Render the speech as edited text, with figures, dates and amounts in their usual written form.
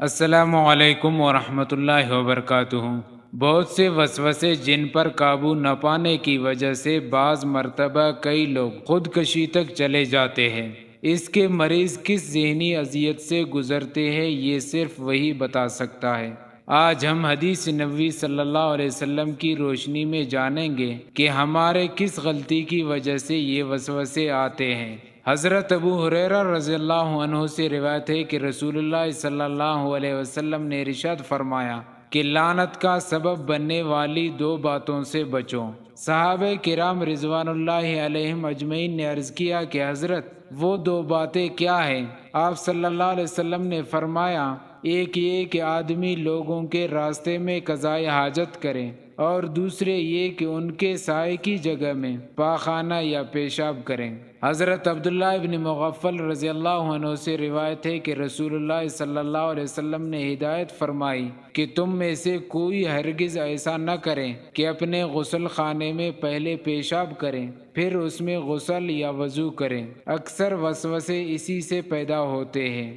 السلام علیکم ورحمۃ اللہ وبرکاتہ۔ بہت سے وسوسے جن پر قابو نہ پانے کی وجہ سے بعض مرتبہ کئی لوگ خودکشی تک چلے جاتے ہیں۔ اس کے مریض کس ذہنی اذیت سے گزرتے ہیں یہ صرف وہی بتا سکتا ہے۔ آج ہم حدیث نبوی صلی اللہ علیہ وسلم کی روشنی میں جانیں گے کہ ہمارے کس غلطی کی وجہ سے یہ وسوسے آتے ہیں۔ حضرت ابو ہریرہ رضی اللہ عنہ سے روایت ہے کہ رسول اللہ صلی اللہ علیہ وسلم نے ارشاد فرمایا کہ لعنت کا سبب بننے والی دو باتوں سے بچو۔ صحابہ کرام رضوان اللہ علیہم اجمعین نے عرض کیا کہ حضرت وہ دو باتیں کیا ہیں؟ آپ صلی اللہ علیہ وسلم نے فرمایا، ایک یہ کہ آدمی لوگوں کے راستے میں قضائے حاجت کرے، اور دوسرے یہ کہ ان کے سائے کی جگہ میں پاخانہ یا پیشاب کریں۔ حضرت عبداللہ ابن مغفل رضی اللہ عنہ سے روایت ہے کہ رسول اللہ صلی اللہ علیہ وسلم نے ہدایت فرمائی کہ تم میں سے کوئی ہرگز ایسا نہ کرے کہ اپنے غسل خانے میں پہلے پیشاب کریں پھر اس میں غسل یا وضو کریں۔ اکثر وسوسے اسی سے پیدا ہوتے ہیں۔